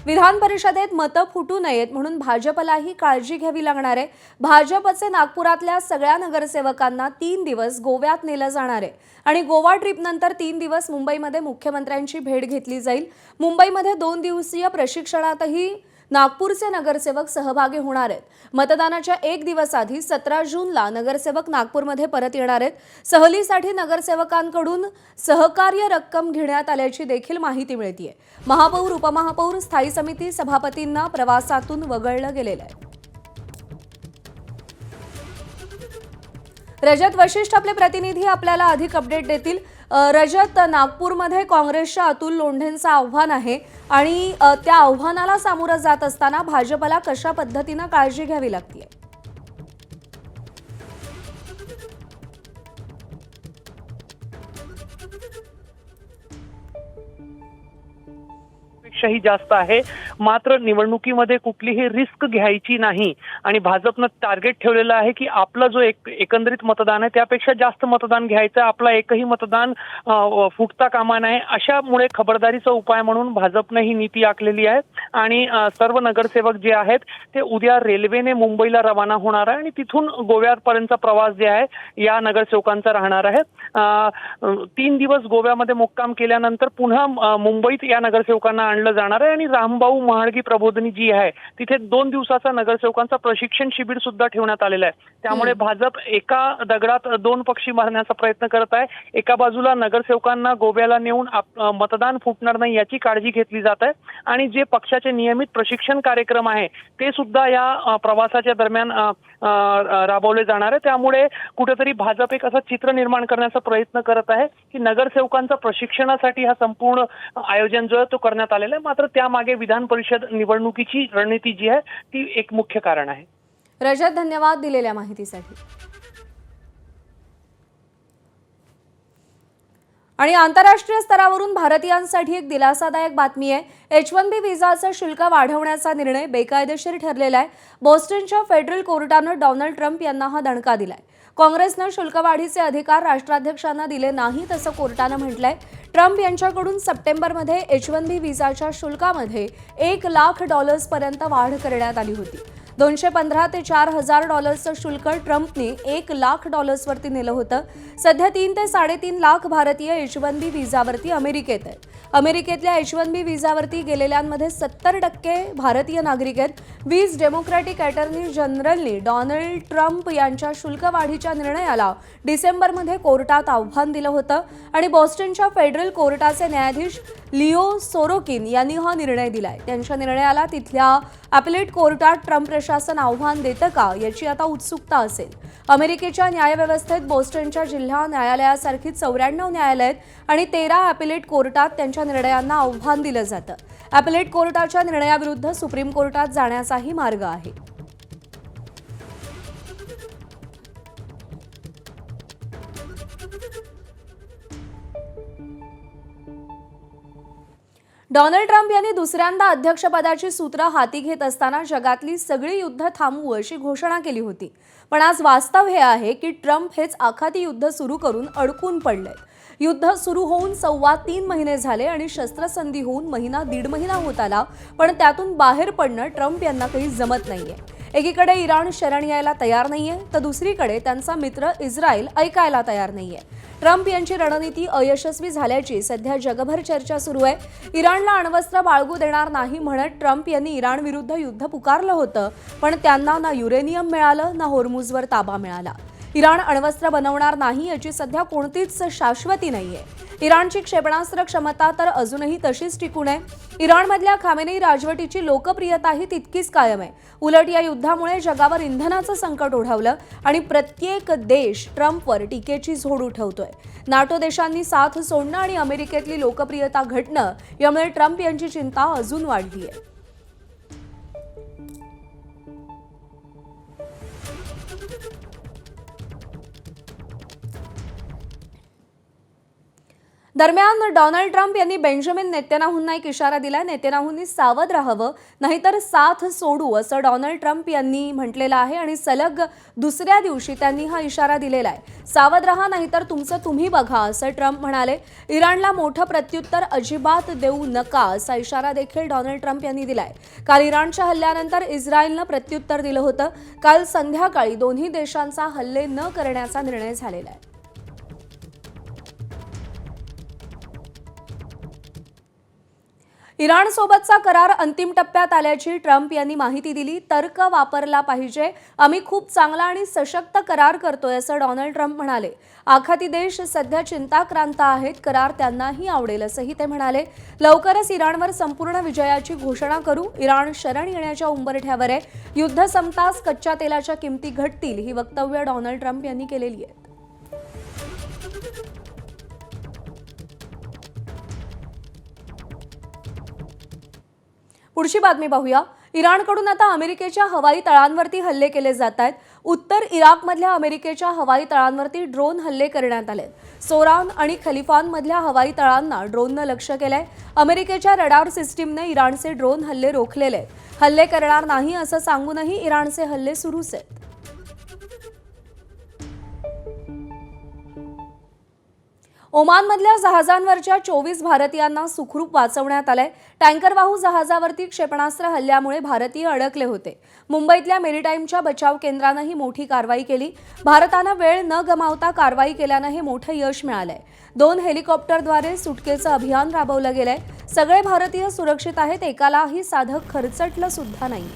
विधान परिषदेत मतं फुटू नयेत म्हणून भाजपलाही काळजी घ्यावी लागणार आहे। भाजपचे नागपुरातल्या सगळ्या नगरसेवकांना 3 दिवस गोव्यात नेलं जाणार आहे आणि गोवा ट्रिपनंतर 3 दिवस मुंबईमध्ये मुख्यमंत्र्यांची भेट घेतली जाईल। मुंबईमध्ये 2 दिवसीय प्रशिक्षणातही नागपूरचे नगरसेवक सहभागी होणार आहेत। मतदानाच्या 1 दिवस आधी 17 जूनला नगरसेवक नागपूरमध्ये परत येणार आहेत। सहलीसाठी नगरसेवकांकडून सहकार्य रक्कम घेण्यात आल्याची देखील माहिती मिळतेय। महापौर, उपमहापौर, स्थायी समिती सभापतींना प्रवासातून वगळलं गेलेलं आहे। रजत वशिष्ठ आपले प्रतिनिधी आपल्याला अधिक अपडेट देतील। रजत, नागपूरमध्ये काँग्रेसच्या अतुल लोंढेंचं आव्हान आहे आणि त्या आव्हानाला सामोरं जात असताना भाजपला कशा पद्धतीने काळजी घ्यावी लागते? पेक्षाही जास्त आहे। मात्र निवडणुकीमध्ये कुठलीही रिस्क घ्यायची नाही आणि भाजपनं टार्गेट ठेवलेलं आहे की आपला जो एकंदरीत मतदान आहे त्यापेक्षा जास्त मतदान घ्यायचं, आपला एकही मतदान फुटता कामा नये। अशामुळे खबरदारीचा उपाय म्हणून भाजपनं ही नीती आखलेली आहे आणि सर्व नगरसेवक जे आहेत ते उद्या रेल्वेने मुंबईला रवाना होणार आहे आणि तिथून गोव्यापर्यंतचा प्रवास जे आहे या नगरसेवकांचा राहणार आहे। 3 दिवस गोव्यामध्ये मुक्काम केल्यानंतर पुन्हा मुंबईत या नगरसेवकांना आणलं जाणार आहे आणि रामभाऊ महाळगी प्रबोधिनी जी आहे तिथे 2 दिवसाचा नगरसेवकांचा प्रशिक्षण शिबिर सुद्धा ठेवण्यात आलेलं आहे। त्यामुळे भाजप एका दगडात 2 पक्षी मारण्याचा प्रयत्न करत आहे। एका बाजूला नगरसेवकांना गोव्याला नेऊन मतदान फुटणार नाही याची काळजी घेतली जात आहे आणि जे पक्षाचे नियमित प्रशिक्षण कार्यक्रम आहे ते सुद्धा या प्रवासाच्या दरम्यान राबवले जाणार आहे। त्यामुळे कुठेतरी भाजप एक असं चित्र निर्माण करण्याचा प्रयत्न करत आहे की नगरसेवकांचा प्रशिक्षणासाठी हा संपूर्ण आयोजन जो आहे तो करण्यात आलेला आहे। मात्र त्यामागे विधान परिषद निवडणुकीची रणनीती जी आहे ती एक मुख्य कारण आहे। रजत, धन्यवाद दिलेल्या माहितीसाठी। आणि आंतरराष्ट्रीय स्तरावरून भारतीयांसाठी एक दिलासादायक बातमी आहे। H1B व्हिसाचं शुल्क वाढवण्याचा निर्णय बेकायदेशीर ठरलेला आहे। बोस्टनच्या फेडरल कोर्टानं डोनाल्ड ट्रम्प यांना हा दणका दिलाय। काँग्रेसनं शुल्कवाढीचे अधिकार राष्ट्राध्यक्षांना दिले नाहीत असं कोर्टानं म्हटलंय। ट्रम्प यांच्याकडून सप्टेंबरमध्ये H1B व्हिसाच्या शुल्कामध्ये $1,00,000 पर्यंत वाढ करण्यात आली होती। $215 ते $4,000 शुल्क ट्रम्पने $1,00,000 वरती नेलं होतं। सध्या 3 ते 3.5 लाख भारतीय H1B व्हिसावरती अमेरिकेत आहेत। अमेरिकेतल्या H1B व्हिसावरती गेलेल्यांमध्ये 70% भारतीय नागरिक आहेत। 20 डेमोक्रॅटिक अटॉर्नी जनरलनी डोनाल्ड ट्रम्प यांच्या शुल्कवाढीच्या निर्णयाला डिसेंबरमध्ये कोर्टात आव्हान दिलं होतं आणि बॉस्टनच्या फेडरल कोर्टाचे न्यायाधीश लिओ सोरोकिन यांनी हा निर्णय दिलाय। त्यांच्या निर्णयाला तिथल्या ॲपेलेट कोर्टात ट्रम्प प्रशासन आव्हान देतं का याची आता उत्सुकता असेल। अमेरिकेच्या न्यायव्यवस्थेत बोस्टनच्या जिल्हा न्यायालयासारखी 94 न्यायालय आहेत आणि 13 ॲपेलेट कोर्टात त्यांच्या निर्णयांना आव्हान दिलं जातं। ॲपेलेट कोर्टाच्या निर्णयाविरुद्ध सुप्रीम कोर्टात जाण्याचाही मार्ग आहे। डोनाल्ड ट्रम्प यांनी दुसऱ्यांदा अध्यक्षपदाची सूत्र हाती घेत असताना जगातली सगळी युद्ध थांबवू अशी घोषणा केली होती। पण आज वास्तव हे आहे की ट्रम्प हेच आखाती युद्ध सुरू करून अडकून पडले। युद्ध सुरू होऊन 3.25 महिने झाले आणि शस्त्रसंधी होऊन 1.5 महिना होत आला, पण त्यातून बाहेर पडणं ट्रम्प यांना काही जमत नाहीये। एकीकडे इराण शरण यायला तयार नाहीये तर दुसरीकडे त्यांचा मित्र इस्रायल ऐकायला तयार नाहीये। ट्रम्प यांची रणनीती अयशस्वी झाल्याची सध्या जगभर चर्चा सुरू आहे। इराणला अण्वस्त्र बाळगू देणार नाही म्हणत ट्रम्प यांनी इराण विरुद्ध युद्ध पुकारलं होतं, पण त्यांना ना युरेनियम मिळालं ना होर्मुझवर ताबा मिळाला। इराण अण्वस्त्र बनवणार नाही याची सध्या कोणतीच शाश्वती नाहीये। इराणची क्षेपणास्त्र क्षमता तर अजूनही तशीच टिकून आहे। इराणमधल्या खामेनेई राजवटीची लोकप्रियताही तितकीच कायम आहे। उलट या युद्धामुळे जगावर इंधनाचं संकट ओढवलं आणि प्रत्येक देश ट्रम्पवर टीकेची झोड उठवतोय। नाटो देशांनी साथ सोडणं आणि अमेरिकेतली लोकप्रियता घटणं यामुळे ट्रम्प यांची चिंता अजून वाढली आहे। दरम्यान डोनाल्ड ट्रम्प यांनी बेंजामिन नेतन्याहूंना एक इशारा दिलाय. नेतन्याहूंनी सावध राहावं, नाहीतर साथ सोडू, असं डोनाल्ड ट्रम्प यांनी म्हटलेलं आहे आणि सलग दुसऱ्या दिवशी त्यांनी हा इशारा दिलेला आहे. सावध राहा, नाहीतर तुमचं तुम्ही बघा, असं ट्रम्प म्हणाले. इराणला मोठं प्रत्युत्तर अजिबात देऊ नका, असा इशारा देखील डोनाल्ड ट्रम्प यांनी दिलाय. काल इराणच्या हल्ल्यानंतर इस्रायलनं प्रत्युत्तर दिलं होतं. काल संध्याकाळी दोन्ही देशांचा हल्ले न करण्याचा निर्णय झालेला आहे. इराणसोबतचा करार अंतिम टप्प्यात आल्याची ट्रम्प यांनी माहिती दिली. तर्क वापरला पाहिजे, आम्ही खूप चांगला आणि सशक्त करार करतोय, असं डोनाल्ड ट्रम्प म्हणाले. आखाती देश सध्या चिंताक्रांत आहेत, करार त्यांनाही आवडेल, असंही ते म्हणाले. लवकरच इराणवर संपूर्ण विजयाची घोषणा करू. इराण शरण येण्याच्या उंबरठ्यावर आहे. युद्ध संपताच कच्च्या तेलाच्या किमती घटतील, ही वक्तव्य डोनाल्ड ट्रम्प यांनी केलेली आहेत. पुढची बातमी पाहूया. इराणकडून आता अमेरिकेच्या हवाई तळांवरती हल्ले केले जात आहेत. उत्तर इराकमधल्या अमेरिकेच्या हवाई तळांवरती ड्रोन हल्ले करण्यात आले. सोरान आणि खलिफानमधल्या हवाई तळांना ड्रोननं लक्ष्य केलंय. अमेरिकेच्या रडार सिस्टीमने इराणचे ड्रोन हल्ले रोखलेले आहेत. हल्ले करणार नाही असं सांगूनही इराणचे हल्ले सुरूच आहेत. ओमानमधल्या जहाजांवरच्या 24 भारतीयांना सुखरूप वाचवण्यात आलंय. टँकरवाहू जहाजावरती क्षेपणास्त्र हल्ल्यामुळे भारतीय अडकले होते. मुंबईतल्या मेरीटाईमच्या बचाव केंद्रानं ही मोठी कारवाई केली. भारतानं वेळ न गमावता कारवाई केल्यानं हे मोठं यश मिळालंय. 2 हेलिकॉप्टरद्वारे सुटकेचं अभियान राबवलं गेलंय. सगळे भारतीय सुरक्षित आहेत. एकालाही साधं खरचटलं सुद्धा नाही.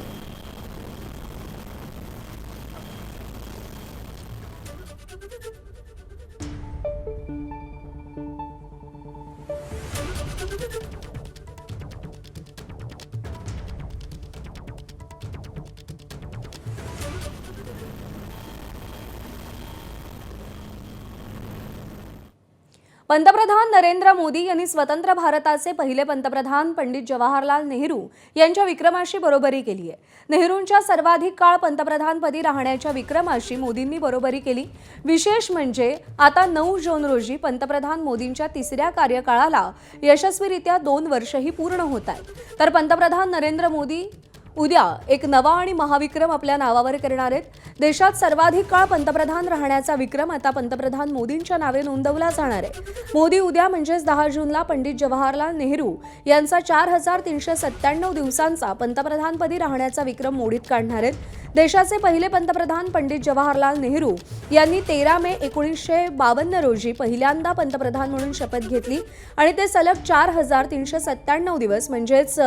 पंतप्रधान नरेंद्र मोदी यांनी स्वतंत्र भारताचे पहिले पंतप्रधान पंडित जवाहरलाल नेहरू यांच्या विक्रमाशी बरोबरी केली आहे. नेहरूंच्या सर्वाधिक काळ पंतप्रधानपदी राहण्याच्या विक्रमाशी मोदींनी बरोबरी केली. विशेष म्हणजे आता 9 जून रोजी पंतप्रधान मोदींच्या तिसऱ्या कार्यकाळाला यशस्वीरित्या 2 वर्षही पूर्ण होत आहेत. तर पंतप्रधान नरेंद्र मोदी उद्या एक नवा आणि महाविक्रम आपल्या नावावर करणार आहेत. देशात सर्वाधिक काळ पंतप्रधान राहण्याचा विक्रम आता पंतप्रधान मोदींच्या नावे नोंदवला जाणार आहे. मोदी उद्या म्हणजेच 10 जूनला पंडित जवाहरलाल नेहरू यांचा 4397 दिवसांचा पंतप्रधानपदी राहण्याचा विक्रम मोडीत काढणार आहेत. देशाचे पहिले पंतप्रधान पंडित जवाहरलाल नेहरू यांनी 13 मे 1952 रोजी पहिल्यांदा पंतप्रधान म्हणून शपथ घेतली आणि ते सलग 4397 दिवस म्हणजेच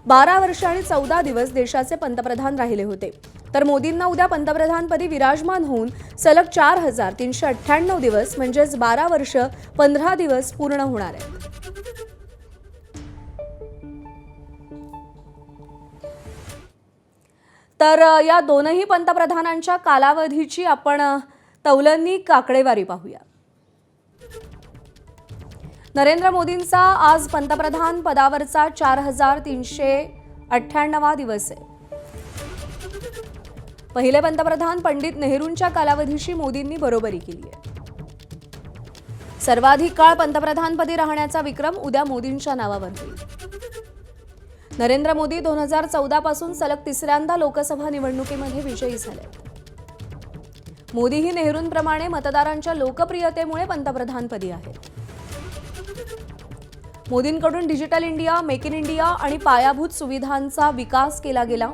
12 वर्ष आणि 14 दिवस देशाचे पंतप्रधान राहिले होते. तर मोदींना उद्या पंतप्रधानपदी विराजमान होऊन सलग 4398 दिवस म्हणजेच 12 वर्ष 15 दिवस पूर्ण होणार आहेत. तर या दोनही पंतप्रधानांच्या कालावधीची आपण तौलनिक आकडेवारी पाहूया. नरेंद्र मोदींचा आज पंतप्रधान पदावरचा 4398 दिवस आहे. पहिले पंतप्रधान पंडित नेहरूंच्या कालावधीशी मोदींनी बरोबरी केली आहे. सर्वाधिक काळ पंतप्रधानपदी राहण्याचा विक्रम उद्या मोदींच्या नावावर होईल. नरेंद्र मोदी 2014 पासून सलग तिसऱ्यांदा लोकसभा निवडणुकीमध्ये विजयी झाले. मोदीही नेहरूंप्रमाणे मतदारांच्या लोकप्रियतेमुळे पंतप्रधानपदी आहेत. मोदींकडून digital India, make in India आणि पायाभूत सुविधांचा विकास केला गेला.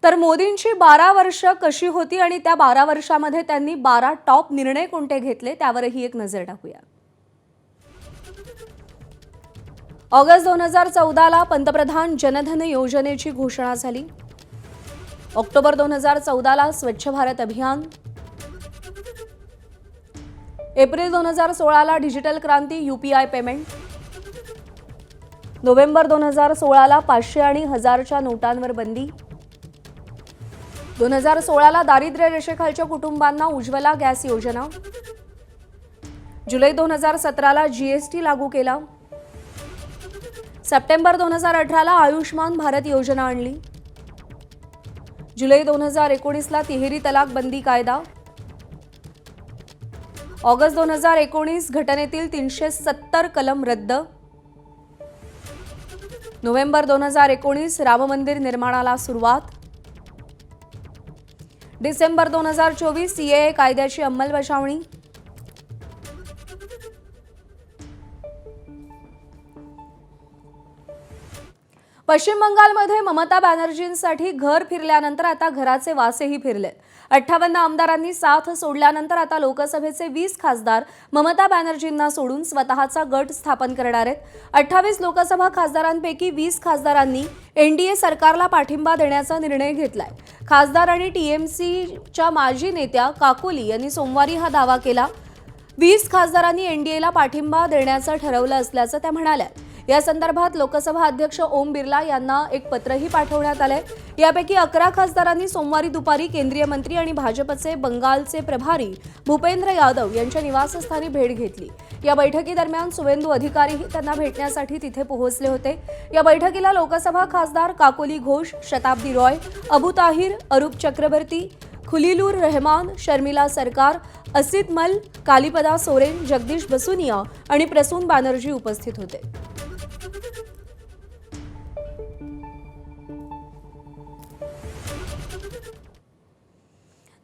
तर मोदींची 12 वर्ष कशी होती आणि त्या 12 वर्षामध्ये त्यांनी 12 टॉप निर्णय कोणते घेतले त्यावरही एक नजर टाकूया. ऑगस्ट 2014ला पंतप्रधान जनधन योजनेची घोषणा झाली. ऑक्टोबर 2014ला स्वच्छ भारत अभियान. एप्रिल 2016ला डिजिटल क्रांती UPI पेमेंट. नोव्हेंबर 2016ला 500 आणि 1000च्या नोटांवर बंदी. 2016ला दारिद्र्य रेषेखालच्या कुटुंबांना उज्ज्वला गॅस योजना. जुलै 2017ला GST लागू केला. सप्टेंबर 2018ला आयुष्मान भारत योजना आणली. जुलै 2019ला तिहेरी तलाक बंदी कायदा, ऑगस्ट 2019 घटनेतील 370 कलम रद्द, नोव्हेंबर 2019 राम मंदिर निर्माणाला सुरुवात, डिसेंबर 2024 सीएए कायद्याची अंमलबजावणी, पश्चिम बंगालमध्ये ममता बॅनर्जींसाठी घर फिरल्यानंतर आता घराचे वासेही फिरलेत. 58 आमदारांनी साथ सोडल्यानंतर आता लोकसभेचे 20 खासदार ममता बॅनर्जींना सोडून स्वतःचा गट स्थापन करणार आहेत. 28 लोकसभा खासदारांपैकी 20 खासदारांनी एनडीए सरकारला पाठिंबा देण्याचा निर्णय घेतलाय. खासदार आणि टीएमसीच्या माजी नेत्या काकोली यांनी सोमवारी हा दावा केला. 20 खासदारांनी एनडीएला पाठिंबा देण्याचं ठरवलं असल्याचं त्या म्हणाल्या. या संदर्भात लोकसभा अध्यक्ष ओम बिर्ला यांना एक पत्रही पाठवण्यात आलंय. यापैकी 11 खासदारांनी सोमवारी दुपारी केंद्रीय मंत्री आणि भाजपचे बंगालचे प्रभारी भूपेंद्र यादव यांच्या निवासस्थानी भेट घेतली. या बैठकीदरम्यान सुवेंदू अधिकारीही त्यांना भेटण्यासाठी तिथे पोहोचले होते. या बैठकीला लोकसभा खासदार काकोली घोष, शताब्दी रॉय, अबू ताहिर, अरूप चक्रवर्ती, खुलीलूर रहमान, शर्मिला सरकार, असित मल, कालीपदा सोरेन, जगदीश बसुनिया आणि प्रसून बॅनर्जी उपस्थित होते.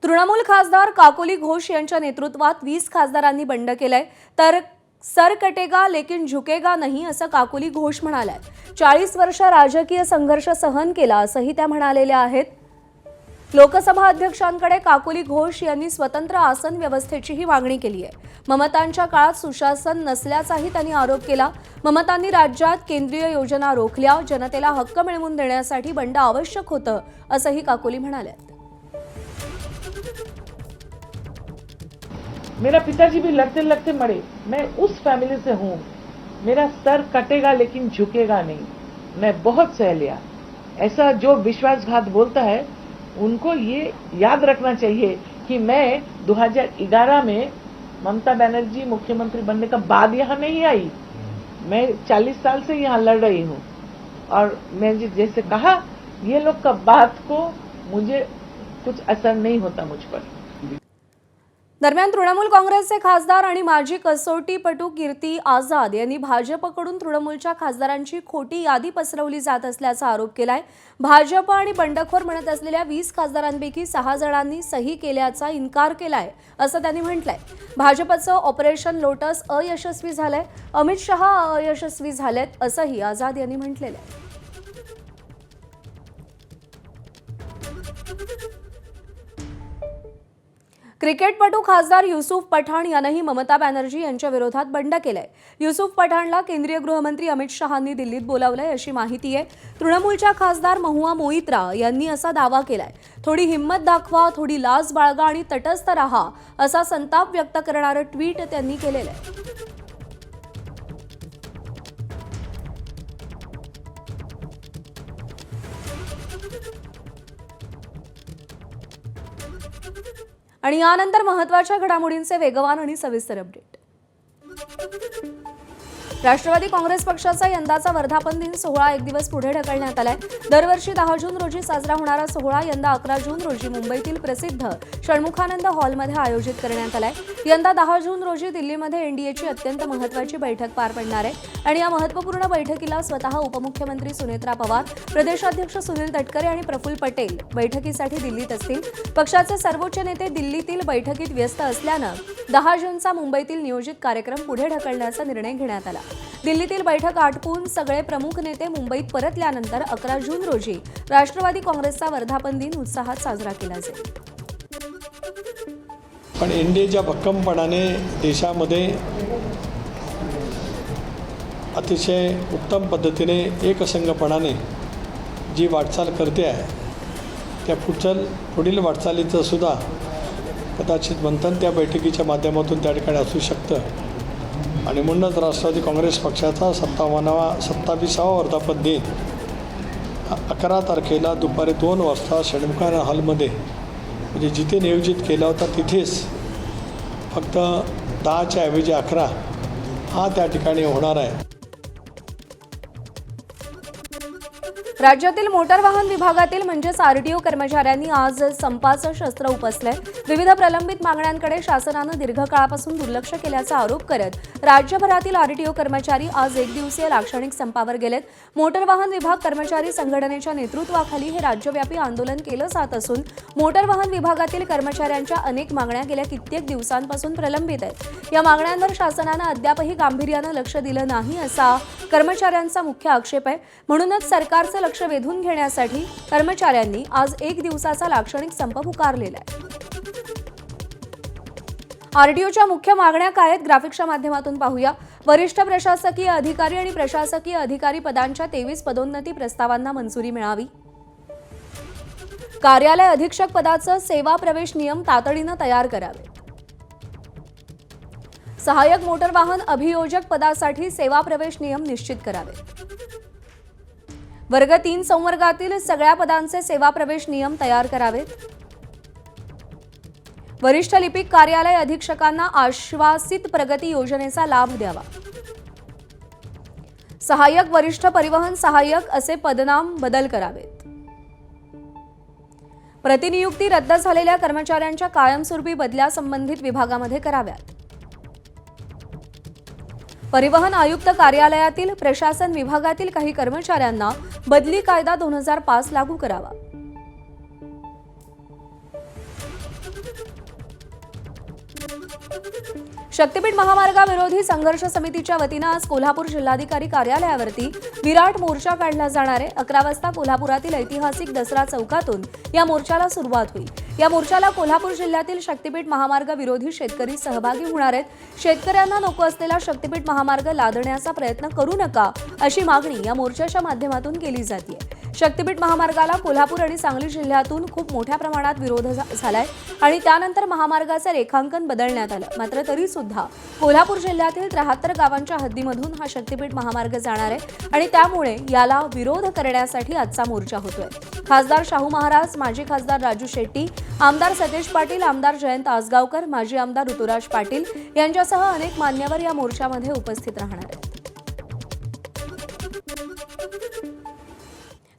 तृणमूल खासदार काकोली घोष यांच्या नेतृत्वात 20 खासदारांनी बंड केलंय. तर सर कटेगा लेकिन झुकेगा नाही असं काकोली घोष म्हणाल्या. 40 वर्ष राजकीय संघर्ष सहन केला असंही त्या म्हणालेल्या आहेत. लोकसभा अध्यक्षांकडे काकोली घोष यांनी स्वतंत्र आसन व्यवस्थेचीही मागणी केली आहे. ममतांच्या काळात सुशासन नसल्याचाही त्यांनी आरोप केला. ममतांनी राज्यात केंद्रीय योजना रोखल्या. जनतेला हक्क मिळवून देण्यासाठी बंड आवश्यक होतं असंही काकोली म्हणाल्या. मेरा पिताजी भी लड़ते लड़ते मरे. मैं उस फैमिली से हूँ. मेरा सर कटेगा लेकिन झुकेगा नहीं. मैं बहुत सह लिया. ऐसा जो विश्वासघात बोलता है उनको ये याद रखना चाहिए कि मैं 2011 में ममता बनर्जी मुख्यमंत्री बनने का बाद यहाँ नहीं आई. मैं 40 साल से यहाँ लड़ रही हूँ और मैं जैसे कहा ये लोग का बात को मुझे कुछ असर नहीं होता मुझ पर. दरम्यान तृणमूल काँग्रेसचे खासदार आणि माजी कसोटीपटू कीर्ती आझाद यांनी भाजपकडून तृणमूलच्या खासदारांची खोटी यादी पसरवली जात असल्याचा आरोप केलाय. भाजप आणि बंडखोर म्हणत असलेल्या 20 खासदारांपैकी 6 जणांनी सही केल्याचा इन्कार केलाय असं त्यांनी म्हटलंय. भाजपचं ऑपरेशन लोटस अयशस्वी झालंय. अमित शहा अयशस्वी झालेत असंही आझाद यांनी म्हटलेलं आहे. क्रिकेटपटू खासदार युसुफ पठाण यानंही ममता बॅनर्जी यांच्या विरोधात बंड केलंय. युसुफ पठाणला केंद्रीय गृहमंत्री अमित शहांनी दिल्लीत बोलावलंय अशी माहिती आहे. तृणमूलच्या खासदार महुआ मोइत्रा यांनी असा दावा केलाय. थोडी हिंमत दाखवा, थोडी लाज बाळगा आणि तटस्थ राहा असा संताप व्यक्त करणारं ट्विट त्यांनी केलेलं आहे. आणि यानंतर महत्त्वाच्या घडामोडींचे वेगवान आणि सविस्तर अपडेट. राष्ट्रवादी काँग्रेस पक्षाचा यंदाचा वर्धापन दिन सोहळा एक दिवस पुढे ढकलण्यात आलाय. दरवर्षी 10 जून रोजी साजरा होणारा सोहळा यंदा 11 जून रोजी मुंबईतील प्रसिद्ध षण्मुखानंद हॉलमध्ये आयोजित करण्यात आलाय. यंदा 10 जून रोजी दिल्लीमध्ये एनडीएची अत्यंत महत्त्वाची बैठक पार पडणार आहे आणि या महत्त्वपूर्ण बैठकीला स्वतः उपमुख्यमंत्री सुनेत्रा पवार, प्रदेशाध्यक्ष सुनील तटकरे आणि प्रफुल्ल पटेल बैठकीसाठी दिल्लीत असतील. पक्षाचे सर्वोच्च नेते दिल्लीतील बैठकीत व्यस्त असल्यानं 10 जूनचा मुंबईतील नियोजित कार्यक्रम पुढे ढकलण्याचा निर्णय घेण्यात आला. दिल्लीतील बैठक आटपून सगळे प्रमुख नेते मुंबईत परतल्यानंतर 11 जून रोजी राष्ट्रवादी काँग्रेसचा वर्धापन दिन उत्साहात साजरा केला जाईल. पण एनडीएच्या भक्कमपणाने देशामध्ये अतिशय उत्तम पद्धतीने एकसंघपणाने जी वाटचाल करते आहे त्या पुढील वाटचालीचं सुद्धा कदाचित मंथन त्या बैठकीच्या माध्यमातून त्या ठिकाणी असू शकतं. आणि म्हणूनच राष्ट्रवादी काँग्रेस पक्षाचा 27वा वर्धापन दिन 11 तारखेला दुपारी 2 वाजता षण्मुखानंद हॉलमध्ये म्हणजे जिथे नियोजित केला होता तिथेच फक्त 10च्या ऐवजी 11 हा त्या ठिकाणी होणार आहे. राज्यातील मोटार वाहन विभागातील म्हणजेच आरटीओ कर्मचाऱ्यांनी आज संपाचं शस्त्र उपसलंय. विविध प्रलंबित मागण्यांकडे शासनानं दीर्घकाळापासून दुर्लक्ष केल्याचा आरोप करत राज्यभरातील आरटीओ कर्मचारी आज एक दिवसीय लाक्षणिक संपावर गेलेत. मोटार वाहन विभाग कर्मचारी संघटनेच्या नेतृत्वाखाली हे राज्यव्यापी आंदोलन केलं जात असून मोटार वाहन विभागातील कर्मचाऱ्यांच्या अनेक मागण्या गेल्या कित्येक दिवसांपासून प्रलंबित आहेत. या मागण्यांवर शासनानं अद्यापही गांभीर्यानं लक्ष दिलं नाही असा कर्मचाऱ्यांचा मुख्य आक्षेप आहे. म्हणूनच सरकारचं लक्ष वेधून घेण्यासाठी कर्मचाऱ्यांनी आज एक दिवसाचा लाक्षणिक संप पुकारलेला आहे. आरटीओच्या मुख्य मागण्या काय आहेत ग्राफिक्सच्या माध्यमातून पाहूया. वरिष्ठ प्रशासकीय अधिकारी आणि प्रशासकीय अधिकारी पदांच्या 23 पदोन्नती प्रस्तावांना मंजुरी मिळावी. कार्यालय अधीक्षक पदाचं सेवा प्रवेश नियम तातडीनं तयार करावे. सहाय्यक मोटर वाहन अभियोजक पदासाठी सेवा प्रवेश नियम निश्चित करावे. वर्ग 3 संवर्गातील सगळ्या पदांचे सेवा प्रवेश नियम तयार करावेत. वरिष्ठ लिपिक कार्यालय अधीक्षकांना आश्वासित प्रगती योजनेचा लाभ द्यावा. सहाय्यक वरिष्ठ परिवहन सहाय्यक असे पदनाम बदल करावेत. प्रतिनियुक्ती रद्द झालेल्या कर्मचाऱ्यांच्या कायमस्वरूपी बदल्या संबंधित विभागामध्ये कराव्यात. परिवहन आयुक्त कार्यालयातील प्रशासन विभागातील काही कर्मचाऱ्यांना बदली कायदा 2005 लागू करावा. शक्तीपीठ महामार्गाविरोधी संघर्ष समितीच्या वतीनं आज कोल्हापूर जिल्हाधिकारी कार्यालयावरती विराट मोर्चा काढला जाणार आहे. 11 वाजता कोल्हापुरातील ऐतिहासिक दसरा चौकातून या मोर्चाला सुरुवात होईल. या मोर्चाला कोल्हापूर जिल्ह्यातील शक्तीपीठ महामार्ग विरोधी शेतकरी सहभागी होणार आहेत. शेतकऱ्यांना नको असलेला शक्तीपीठ महामार्ग लादण्याचा प्रयत्न करू नका अशी मागणी या मोर्चाच्या माध्यमातून केली जाते. शक्तीपीठ महामार्गाला कोल्हापूर आणि सांगली जिल्ह्यातून खूप मोठ्या प्रमाणात विरोध झालाय आणि त्यानंतर महामार्गाचे रेखांकन बदलण्यात आलं. मात्र तरी सुद्धा कोल्हापूर जिल्ह्यातील 73 गावांच्या हद्दीमधून हा शक्तीपीठ महामार्ग जाणार आहे आणि त्यामुळे याला विरोध करण्यासाठी आजचा मोर्चा होतोय. खासदार शाहू महाराज, माजी खासदार राजू शेट्टी, आमदार सतेज पाटील, आमदार जयंत आसगावकर, माजी आमदार ऋतुराज पाटील यांच्यासह अनेक मान्यवर या मोर्चामध्ये उपस्थित राहणार आहेत.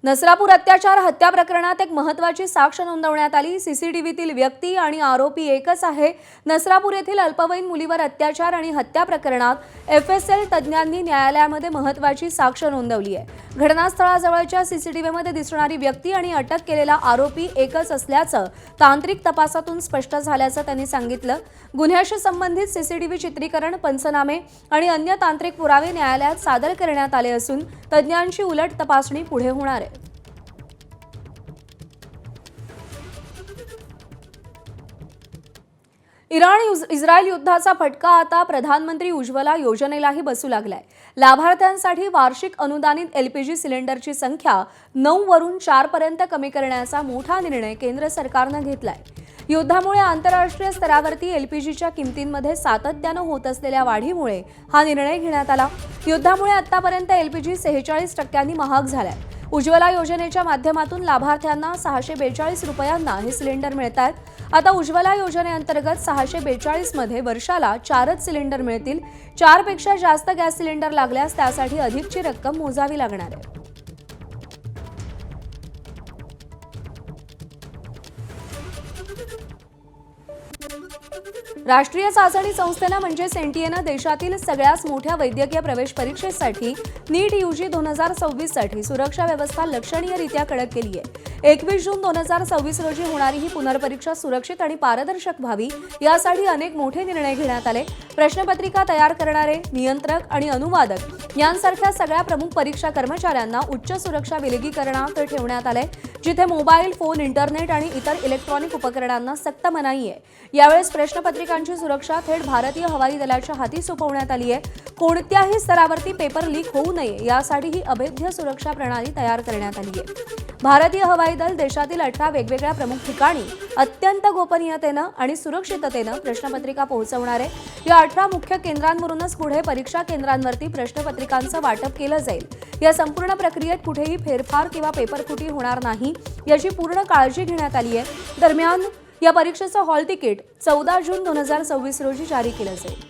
नसरापूर अत्याचार हत्या प्रकरणात एक महत्त्वाची साक्ष नोंदवण्यात आली. सीसीटीव्हीतील व्यक्ती आणि आरोपी एकच आहे. नसरापूर येथील अल्पवयीन मुलीवर अत्याचार आणि हत्या प्रकरणात FSL तज्ज्ञांनी न्यायालयामध्ये महत्त्वाची साक्ष नोंदवली आहे. घटनास्थळाजवळच्या सीसीटीव्हीमध्ये दिसणारी व्यक्ती आणि अटक केलेला आरोपी एकच असल्याचं तांत्रिक तपासातून स्पष्ट झाल्याचं त्यांनी सांगितलं. गुन्ह्याशी संबंधित सीसीटीव्ही चित्रीकरण, पंचनामे आणि अन्य तांत्रिक पुरावे न्यायालयात सादर करण्यात आले असून तज्ज्ञांची उलट तपासणी पुढे होणार आहे. इराण-इस्रायल युद्धाचा फटका आता प्रधानमंत्री उज्ज्वला योजनेलाही बसू लागलाय. लाभार्थ्यांसाठी वार्षिक अनुदानित LPG सिलेंडरची संख्या 9 वरून 4 पर्यंत कमी करण्याचा मोठा निर्णय केंद्र सरकारनं घेतलाय. युद्धामुळे आंतरराष्ट्रीय स्तरावरती LPGच्या किमतींमध्ये सातत्यानं होत असलेल्या वाढीमुळे हा निर्णय घेण्यात आला. युद्धामुळे आतापर्यंत LPG 46% महाग झालाय. उज्ज्वला योजनेच्या माध्यमातून लाभार्थ्यांना 642 रुपयांना हे सिलेंडर मिळतात. आता उज्ज्वला योजनेअंतर्गत 642 मध्ये वर्षाला 4च सिलेंडर मिळतील. 4 पेक्षा जास्त गॅस सिलेंडर लागल्यास त्यासाठी अधिकची रक्कम मोजावी लागणार आहे. राष्ट्रीय चाचणी संस्थेनं म्हणजेच NTAनं देशातील सगळ्यात मोठ्या वैद्यकीय प्रवेश परीक्षेसाठी नीट UG 2026 साठी सुरक्षा व्यवस्था लक्षणीयरित्या कडक केली आहे. 21 जून 2026 रोजी होणारी ही पुनर्परीक्षा सुरक्षित आणि पारदर्शक व्हावी यासाठी अनेक मोठे निर्णय घेण्यात आले. प्रश्नपत्रिका तयार करणारे, नियंत्रक आणि अनुवादक यांसारख्या सगळ्या प्रमुख परीक्षा कर्मचाऱ्यांना उच्च सुरक्षा विलगीकरणात ठेवण्यात आले, जिथे मोबाईल फोन, इंटरनेट आणि इतर इलेक्ट्रॉनिक उपकरणांना सक्त मनाई आहे. यावेळेस प्रश्नपत्रिकांची सुरक्षा थेट भारतीय हवाई दलाच्या हाती सोपवण्यात आली आहे. कोणत्याही स्तरावरती पेपर लीक होऊ नये यासाठी ही अभेद्य सुरक्षा प्रणाली तयार करण्यात आली आहे. भारतीय हवाई दल देशातील 18 वेगवेगळ्या प्रमुख ठिकाणी अत्यंत गोपनीयतेनं आणि सुरक्षिततेनं प्रश्नपत्रिका पोहोचवणार आहे. या 18 मुख्य केंद्रांवरूनच पुढे परीक्षा केंद्रांवरती प्रश्नपत्रिकांचं वाटप केलं जाईल. या संपूर्ण प्रक्रियेत कुठेही फेरफार किंवा पेपरफुटी होणार नाही याची पूर्ण काळजी घेण्यात आली आहे. दरम्यान या परीक्षेचं हॉल तिकीट 14 जून 2026 रोजी जारी केलं जाईल.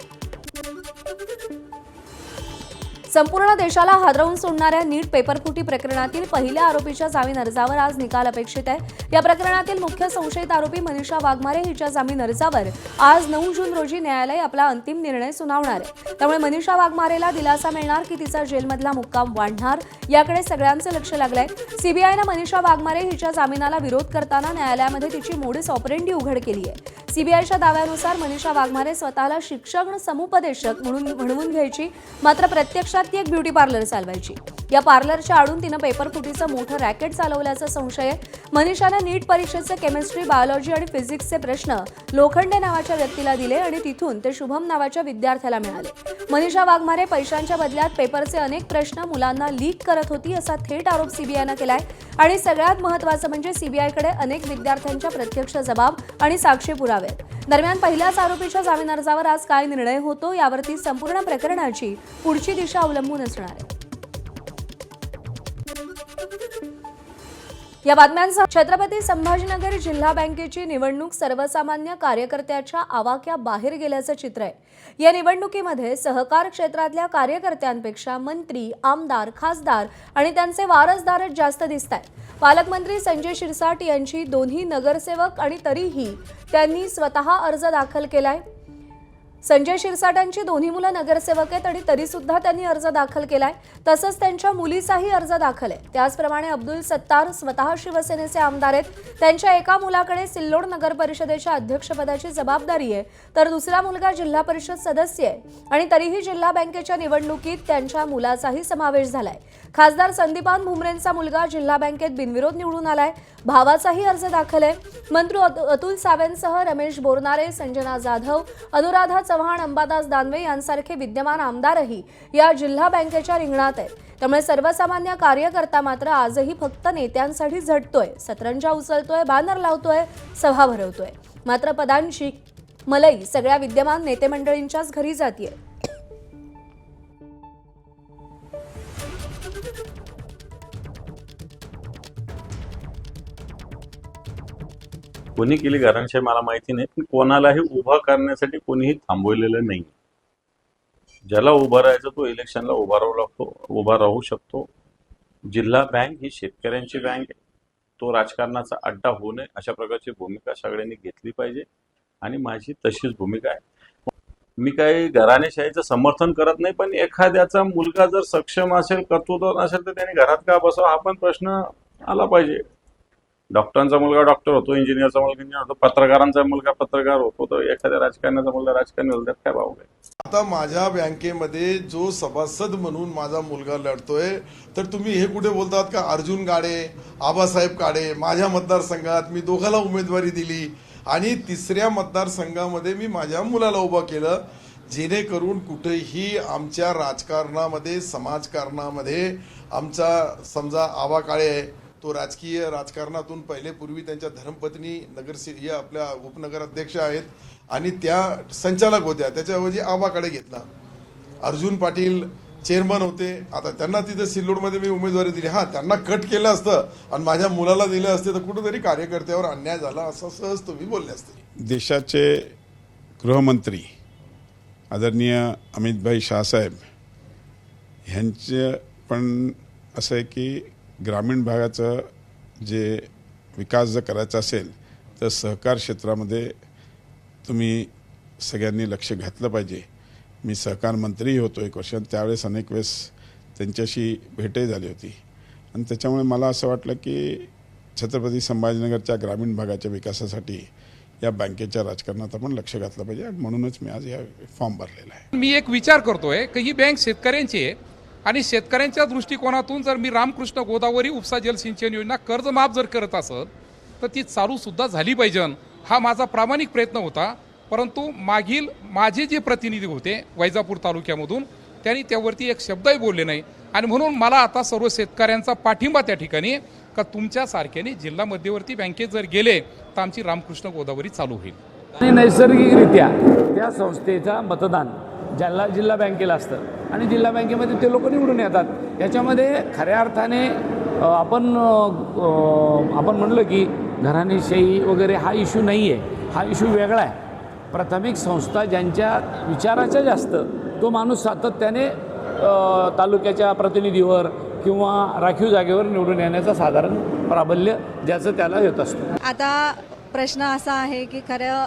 संपूर्ण देशाला हादरवून सोडणाऱ्या नीट पेपरफुटी प्रकरणातील पहिल्या आरोपीच्या जामीन अर्जावर आज निकाल अपेक्षित आहे। या प्रकरणातील मुख्य संशयित आरोपी मनीषा वाघमारे हिच्या जामीन अर्जावर आज 9 जून रोजी न्यायालय आपला अंतिम निर्णय सुनावणार आहे। त्यामुळे मनीषा वाघमारेला दिलासा मिळणार की तिचा जेलमधला मुक्काम वाढणार याकडे सगळ्यांचे लक्ष लागलंय। सीबीआयनं मनीषा वाघमारे हिच्या जामिनाला विरोध करताना न्यायालयामध्ये तिची मोडस ऑपरेंडी उघड केली आहे। सीबीआयच्या दाव्यानुसार मनीषा वाघमारे स्वतःला शिक्षक समुपदेशक म्हणून म्हणवून घ्यायची, मात्र प्रत्यक्षात ती एक ब्युटी पार्लर चालवायची। या पार्लरच्या आडून तिनं पेपरफुटीचं मोठं रॅकेट चालवल्याचा संशय आहे। मनीषानं नीट परीक्षेचे केमिस्ट्री, बायोलॉजी आणि फिजिक्सचे प्रश्न लोखंडे नावाच्या व्यक्तीला दिले आणि तिथून ते शुभम नावाच्या विद्यार्थ्याला मिळाले। मनीषा वाघमारे पैशांच्या बदल्यात पेपरचे अनेक प्रश्न मुलांना लीक करत होती असा थेट आरोप सीबीआयनं केलाय आणि सगळ्यात महत्त्वाचं म्हणजे सीबीआयकडे अनेक विद्यार्थ्यांच्या प्रत्यक्ष जबाब आणि साक्षी पुरावे आहेत। दरम्यान पहिल्याच आरोपीच्या जामीन अर्जावर आज काय निर्णय होतो यावरती संपूर्ण प्रकरणाची पुढची दिशा अवलंबून असणार आहे। या बातम्यांसह छत्रपती संभाजीनगर जिल्हा बँकेची निवडणूक सर्वसामान्य कार्यकर्त्याच्या आवाक्या बाहेर गेल्याचं चित्र आहे। या निवडणुकीमध्ये सहकार क्षेत्रातल्या कार्यकर्त्यांपेक्षा मंत्री, आमदार, खासदार आणि त्यांचे वारसदारच जास्त दिसतात। पालकमंत्री संजय शिरसाट यांची दोन्ही नगरसेवक आणि तरीही त्यांनी स्वतः अर्ज दाखल केलाय। संजय शिरसाटांची दोन्ही मुलं नगरसेवक आहेत आणि तरी सुद्धा त्यांनी अर्ज दाखल केलाय। तसंच त्यांच्या मुलीचाही अर्ज दाखल आहे। त्याचप्रमाणे अब्दुल सत्तार स्वतः शिवसेनेचे आमदार आहेत। त्यांच्या एका मुलाकडे सिल्लोड नगर परिषदेच्या अध्यक्षपदाची जबाबदारी आहे, तर दुसरा मुलगा जिल्हा परिषद सदस्य आहे आणि तरीही जिल्हा बँकेच्या निवडणुकीत त्यांच्या मुलाचाही समावेश झालाय। खासदार संदीपान भुमरेंचा मुलगा जिल्हा बँकेत बिनविरोध निवडून आलाय। भावाचाही अर्ज दाखल आहे। मंत्री अतुल सावेंसह रमेश बोरनारे, संजना जाधव, अनुराधा चव्हाण, अंबादास दानवे यांसारखे विद्यमान आमदारही या जिल्हा बँकेच्या रिंगणात आहेत। त्यामुळे सर्वसामान्य कार्यकर्ता मात्र आजही फक्त नेत्यांसाठी झटतोय, सतरंजा उचलतोय, बॅनर लावतोय, सभा भरवतोय, मात्र पदांची मलई सगळ्या विद्यमान नेते मंडळींच्याच घरी जातीये। कोणी केली घरांशाही मला माहिती नाही, पण कोणालाही उभा करण्यासाठी कोणीही थांबवलेलं नाही। ज्याला उभा राहायचं तो इलेक्शनला उभा राहू शकतो। जिल्हा बँक ही शेतकऱ्यांची बँक आहे, तो राजकारणाचा अड्डा होऊ नये अशा प्रकारची भूमिका सगळ्यांनी घेतली पाहिजे आणि माझी तशीच भूमिका आहे। मी काही घराणेशाहीचं समर्थन करत नाही, पण एखाद्याचा मुलगा जर सक्षम असेल, कर्तृत्व नसेल तर त्याने घरात का बसावं हा पण प्रश्न आला पाहिजे। डॉक्टरांचा मुलगा डॉक्टर होतो, इंजिनियरचा मुलगा इंजिनियर होतो, पत्रकारांचा मुलगा पत्रकार होतो, तर एखाद्या राजकारण्याचा मुलगा राजकारणी होतो, त्यात काय भाव आहे। आता माझ्या बँकेमध्ये जो सभासद म्हणून माझा मुलगा लढतोय, तर तुम्ही हे कुठे बोलतात का अर्जुन गाडे, आबासाहेब काडे, माझ्या मतदारसंघात मी दोघाला उमेदवारी दिली आणि तिसऱ्या मतदारसंघामध्ये मी माझ्या मुलाला उभं केलं, जेणेकरून कुठेही आमच्या राजकारणामध्ये, समाजकारणामध्ये आमचा समजा आबा काळे आहे, तो राजकीय राजकारणातून पूर्वी त्यांच्या धर्मपत्नी आपल्या उपनगर अध्यक्ष आहेत आणि त्या संचालक होत्या, त्याच्याऐवजी आबाकडे घेतला। अर्जुन पाटील चेअरमन होते, आता त्यांना तिथे सिल्लोडमध्ये मी उमेदवारी दिली। त्यांना कट केलं असतं आणि माझ्या मुलाला दिलं असते तर कुठेतरी कार्यकर्त्यावर अन्याय झाला असं सहज तुम्ही बोलले असते। देशाचे गृहमंत्री आदरणीय अमितभाई शाहसाहेब यांचे पण असं आहे की ग्रामीण भागाचं जे विकास जर करायचा असेल तर सहकार क्षेत्रामध्ये तुम्ही सगळ्यांनी लक्ष घातलं पाहिजे। मी सहकार मंत्रीही होतो 1 वर्ष, त्यावेळेस अनेक वेळेस त्यांच्याशी भेटही झाली होती आणि त्याच्यामुळे मला असं वाटलं की छत्रपती संभाजीनगरच्या ग्रामीण भागाच्या विकासासाठी या बँकेच्या राजकारणात आपण लक्ष घातलं पाहिजे आणि म्हणूनच मी आज या फॉर्म भरलेला आहे। मी एक विचार करतोय की ही बँक शेतकऱ्यांची आहे आणि शेतकऱ्यांच्या दृष्टिकोनातून जर मी रामकृष्ण गोदावरी उपसा जलसिंचन योजना कर्जमाफ जर करत असत तर ती चालू सुद्धा झाली पाहिजे, हा माझा प्रामाणिक प्रयत्न होता। परंतु मागील माझे जे प्रतिनिधी होते वैजापूर तालुक्यामधून त्यांनी त्यावरती एक शब्दही बोलले नाही आणि म्हणून मला आता सर्व शेतकऱ्यांचा पाठिंबा त्या ठिकाणी का तुमच्या सारख्याने जिल्हा मध्यवर्ती बँकेत जर गेले तर आमची रामकृष्ण गोदावरी चालू होईल। आणि नैसर्गिकरित्या त्या संस्थेचा मतदान जिल्हा बँकेला असतं आणि जिल्हा बँकेमध्ये ते लोक निवडून येतात। याच्यामध्ये खऱ्या अर्थाने आपण म्हणलं की घराणेशाही वगैरे हा इश्यू नाही आहे, हा इश्यू वेगळा आहे। प्राथमिक संस्था ज्यांच्या विचाराच्या जास्त तो माणूस सातत्याने तालुक्याच्या प्रतिनिधीवर किंवा राखीव जागेवर निवडून येण्याचं साधारण प्राबल्य ज्याचं त्याला येत असतं. आता प्रश्न असा आहे की खरं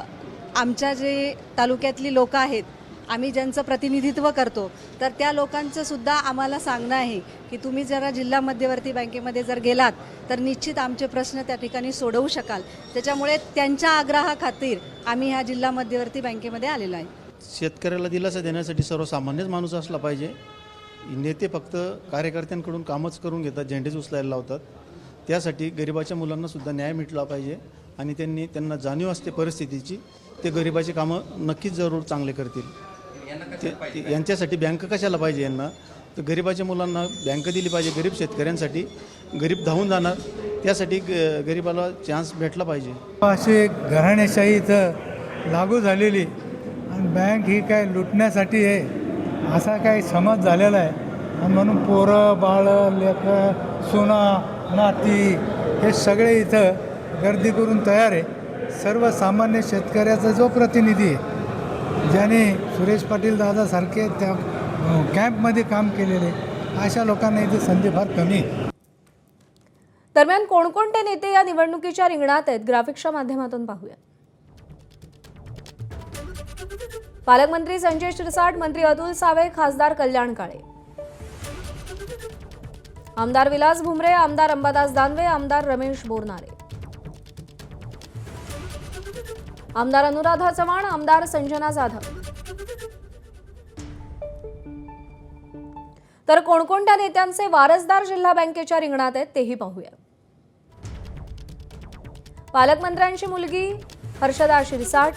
आमच्या जे तालुक्यातली लोकं आहेत, आम्ही ज्यांचं प्रतिनिधित्व करतो, तर त्या लोकांचं सुद्धा आम्हाला सांगणं आहे की तुम्ही जरा जिल्हा मध्यवर्ती बँकेमध्ये जर गेलात तर निश्चित आमचे प्रश्न त्या ठिकाणी सोडवू शकाल. त्याच्यामुळे त्यांच्या आग्रहाखातीर आम्ही ह्या जिल्हा मध्यवर्ती बँकेमध्ये आलेलो आहे. शेतकऱ्याला दिलासा देण्यासाठी सर्वसामान्यच माणूस असला पाहिजे. नेते फक्त कार्यकर्त्यांकडून कामच करून घेतात, झेंडेच उचलायला लावतात. त्यासाठी गरिबाच्या मुलांना सुद्धा न्याय मिळाला पाहिजे आणि त्यांना जाणीव असते परिस्थितीची. ते गरिबाची कामं नक्कीच जरूर चांगले करतील. यांच्यासाठी बँक कशाला पाहिजे यांना? तर गरिबाच्या मुलांना बँक दिली पाहिजे. गरीब शेतकऱ्यांसाठी गरीब धावून जाणार, त्यासाठी गरिबाला चान्स भेटला पाहिजे. अशी घराणेशाही इथं लागू झालेली आणि बँक ही काय लुटण्यासाठी आहे असा काही समज झालेला आहे. आणि म्हणून पोरं बाळं लेकरं सुना नाती हे सगळे इथं गर्दी करून तयार आहे. सर्वसामान्य शेतकऱ्याचा जो प्रतिनिधी आहे, ज्याने सुरेश पाटील दादासारखे त्या कॅम्पमध्ये काम केलेले, अशा लोकांना इथे संधी फार कमी आहे. दरम्यान कोणकोणते नेते या निवडणुकीच्या रिंगणात आहेत, ग्राफिक्सच्या माध्यमातून पाहूया. पालकमंत्री संजय शिरसाट, मंत्री अतुल सावे, खासदार कल्याण काळे, आमदार विलास भुमरे, आमदार अंबादास दानवे, आमदार रमेश बोरनारे, आमदार अनुराधा चव्हाण, आमदार संजना जाधव. तर कोणकोणत्या नेत्यांचे वारसदार जिल्हा बँकेच्या रिंगणात आहेत तेही पाहूया. पालकमंत्र्यांची मुलगी हर्षदा शिरसाट,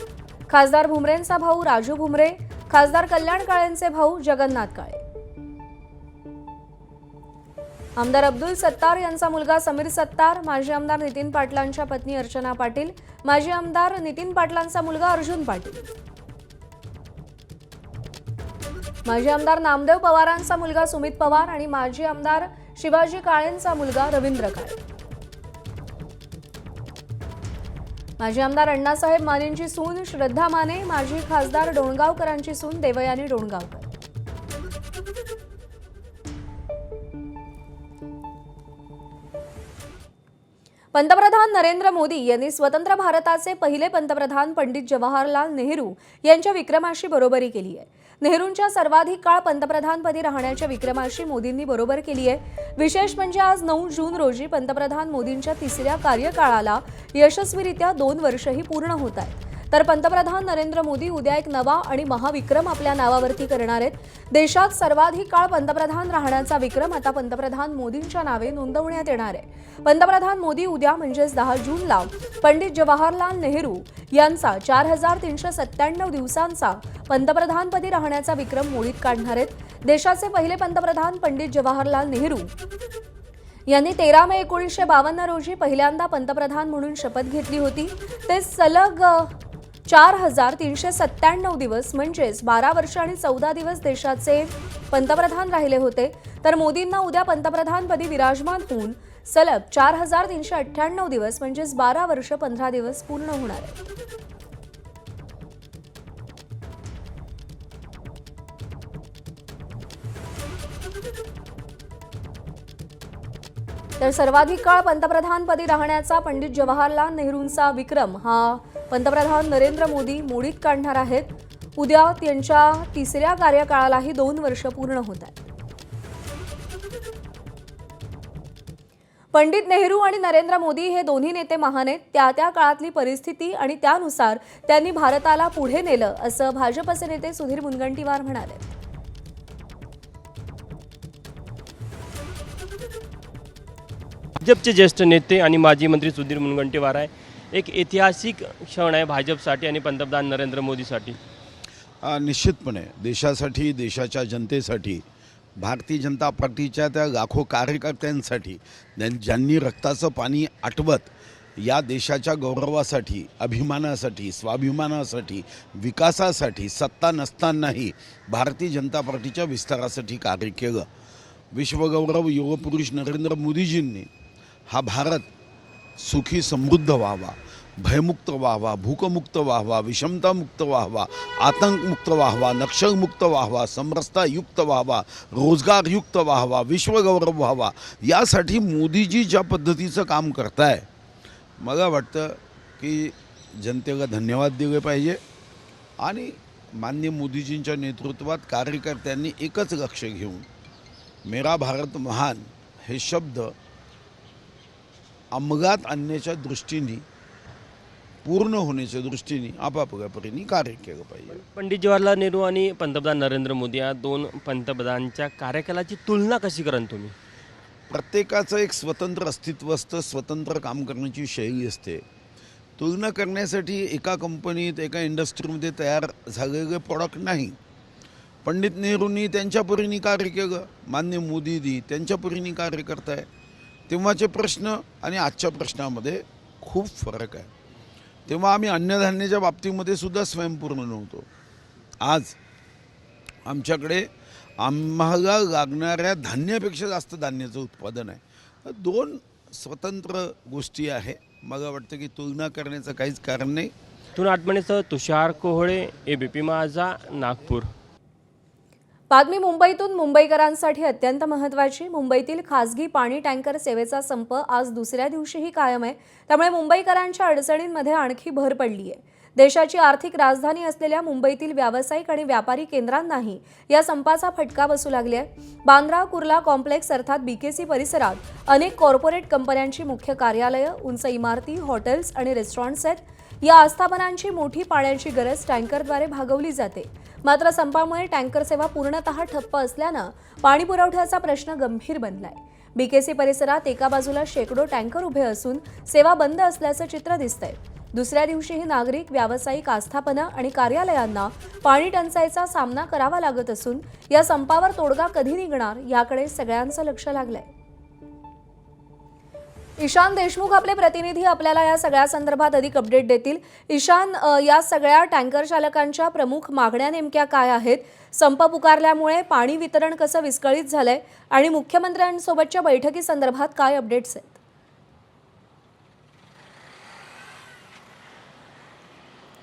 खासदार भुमरेंचा भाऊ राजू भुमरे, खासदार कल्याण काळेंचे भाऊ जगन्नाथ काळे, आमदार अब्दुल सत्तार यांचा मुलगा समीर सत्तार, माजी आमदार नितीन पाटलांच्या पत्नी अर्चना पाटील, माजी आमदार नितीन पाटलांचा मुलगा अर्जुन पाटील, माजी आमदार नामदेव पवारांचा मुलगा सुमित पवार आणि माजी आमदार शिवाजी काळेंचा मुलगा रवींद्र काळे, माजी आमदार अण्णासाहेब मानेंची सून श्रद्धा माने, माजी खासदार डोणगावकरांची सून देवयानी डोणगावकर. पंतप्रधान नरेंद्र मोदी यांनी स्वतंत्र भारताचे पहिले पंतप्रधान पंडित जवाहरलाल नेहरू यांच्या विक्रमाशी बरोबरी केली आहे. नेहरूंच्या सर्वाधिक काळ पंतप्रधानपदी राहण्याच्या विक्रमाशी मोदींनी बरोबर केली आहे. विशेष म्हणजे आज 9 जून रोजी पंतप्रधान मोदींच्या तिसऱ्या कार्यकाळाला यशस्वीरित्या 2 वर्षही पूर्ण होत आहेत. तर पंतप्रधान नरेंद्र मोदी उद्या एक नवा आणि महाविक्रम आपल्या नावावरती करणार आहेत. देशात सर्वाधिक काळ पंतप्रधान राहण्याचा विक्रम आता पंतप्रधान मोदींच्या नावे नोंदवण्यात येणार आहे. पंतप्रधान मोदी उद्या म्हणजेच 10 जूनला पंडित जवाहरलाल नेहरू यांचा 4397 दिवसांचा पंतप्रधानपदी राहण्याचा विक्रम मोडीत काढणार आहेत. देशाचे पहिले पंतप्रधान पंडित जवाहरलाल नेहरू यांनी 13 मे 1952 रोजी पहिल्यांदा पंतप्रधान म्हणून शपथ घेतली होती. ते सलग 4397 दिवस म्हणजेच 12 वर्ष आणि 14 दिवस देशाचे पंतप्रधान राहिले होते. तर मोदींना उद्या पंतप्रधानपदी विराजमान होऊन सलग 4398 दिवस म्हणजेच 12 वर्ष 15 दिवस पूर्ण होणार आहेत. तर सर्वाधिक काळ पंतप्रधानपदी राहण्याचा पंडित जवाहरलाल नेहरूंचा विक्रम हा पंतप्रधान नरेंद्र मोदी मोडीत काढणार आहेत. उद्या त्यांच्या तिसऱ्या कार्यकाळालाही 2 वर्ष पूर्ण होत आहेत. पंडित नेहरू आणि नरेंद्र मोदी हे दोन्ही नेते महान आहेत. त्या काळातली परिस्थिती आणि त्यानुसार त्यांनी भारताला पुढे नेलं असं भाजपचे नेते सुधीर मुनगंटीवार म्हणाले. भाजपचे ज्येष्ठ नेते आणि माजी मंत्री सुधीर मुनगंटीवार आहे. एक ऐतिहासिक क्षण आहे भाजपसाठी आणि पंतप्रधान नरेंद्र मोदीसाठी. निश्चितपणे देशासाठी, देशाच्या जनतेसाठी, भारतीय जनता पार्टीच्या त्या लाखो कार्यकर्त्यांसाठी ज्यांनी रक्ताचं पाणी आटवत या देशाच्या गौरवासाठी, अभिमानासाठी, स्वाभिमानासाठी, विकासासाठी सत्ता नसतानाही भारतीय जनता पार्टीच्या विस्तारासाठी कार्य केलं. विश्वगौरव युगपुरुष नरेंद्र मोदीजींनी हा भारत सुखी समृद्ध व्हावा, भयमुक्त व्हावा, भूकमुक्त व्हावा, विषमतामुक्त व्हावा, आतंकमुक्त व्हावा, नक्षलमुक्त व्हावा, समरसतायुक्त व्हावा, रोजगारयुक्त व्हावा, विश्वगौरव व्हावा, यासाठी मोदीजी ज्या पद्धतीचं काम करताय, मला वाटतं की जनतेला धन्यवाद दिले पाहिजे. आणि माननीय मोदीजींच्या नेतृत्वात कार्यकर्त्यांनी एकच लक्ष घेऊन मेरा भारत महान हे शब्द अंमलात आणण्याच्या दृष्टीने, पूर्ण होण्याच्या दृष्टीने आपापल्या परीने कार्य केलं पाहिजे. पंडित जवाहरलाल नेहरू आणि पंतप्रधान नरेंद्र मोदी या दोन पंतप्रधानांच्या कार्यकालाची तुलना कशी कराल तुम्ही? प्रत्येकाचं एक स्वतंत्र अस्तित्व असतं, स्वतंत्र काम करण्याची शैली असते. तुलना करण्यासाठी एका कंपनीत, एका इंडस्ट्रीमध्ये तयार झालेले प्रॉडक्ट नाही. पंडित नेहरूंनी त्यांच्या परीने कार्य केलं, माननीय मोदीजी त्यांच्या परीने कार्य करताय. तेव्हाचे प्रश्न आणि आजच्या प्रश्नामध्ये खूप फरक आहे. तेव्हा आम्ही अन्नधान्याच्या बाबतीमध्ये सुद्धा स्वयंपूर्ण नव्हतो. आज आमच्याकडे आम्हाला लागणाऱ्या धान्यापेक्षा जास्त धान्याचं उत्पादन आहे. दोन स्वतंत्र गोष्टी आहे. मला वाटतं की तुलना करण्याचं काहीच कारण नाही. इथून आठवणीसह तुषार कोहळे, ABP माझा, नागपूर. बातमी मुंबईतून मुंबईकरांसाठी अत्यंत महत्त्वाची. मुंबईतील खासगी पाणी टँकर सेवेचा संप आज दुसऱ्या दिवशीही कायम आहे. त्यामुळे मुंबईकरांच्या अडचणींमध्ये आणखी भर पडली आहे. देशाची आर्थिक राजधानी असलेल्या मुंबईतील व्यावसायिक आणि व्यापारी केंद्रांनाही या संपाचा फटका बसू लागले आहे. बांद्रा कुर्ला कॉम्प्लेक्स अर्थात BKC परिसरात अनेक कॉर्पोरेट कंपन्यांची मुख्य कार्यालयं, उंच इमारती, हॉटेल्स आणि रेस्टॉरंट्स आहेत. या आस्थापनांची मोठी पाण्याची गरज टँकरद्वारे भागवली जाते. मात्र संपामुळे टँकर सेवा पूर्णतः ठप्प असल्यानं पाणी पुरवठ्याचा प्रश्न गंभीर बनलाय. BKC परिसरात एका बाजूला शेकडो टँकर उभे असून सेवा बंद असल्याचं चित्र दिसतंय. दुसऱ्या दिवशीही नागरिक, व्यावसायिक आस्थापना आणि कार्यालयांना पाणी टंचाईचा सामना करावा लागत असून या संपावर तोडगा कधी निघणार याकडे सगळ्यांचं लक्ष लागलंय. ईशान देशमुख आपले प्रतिनिधी आपल्याला या सगळ्या संदर्भात अधिक अपडेट देतील. ईशान, या सगळ्या टँकर चालकांच्या प्रमुख मागण्या नेमक्या काय आहेत? संप पुकारल्यामुळे पाणी वितरण कसं विस्कळीत झालंय आणि मुख्यमंत्र्यांसोबतच्या बैठकीसंदर्भात काय अपडेट्स आहेत?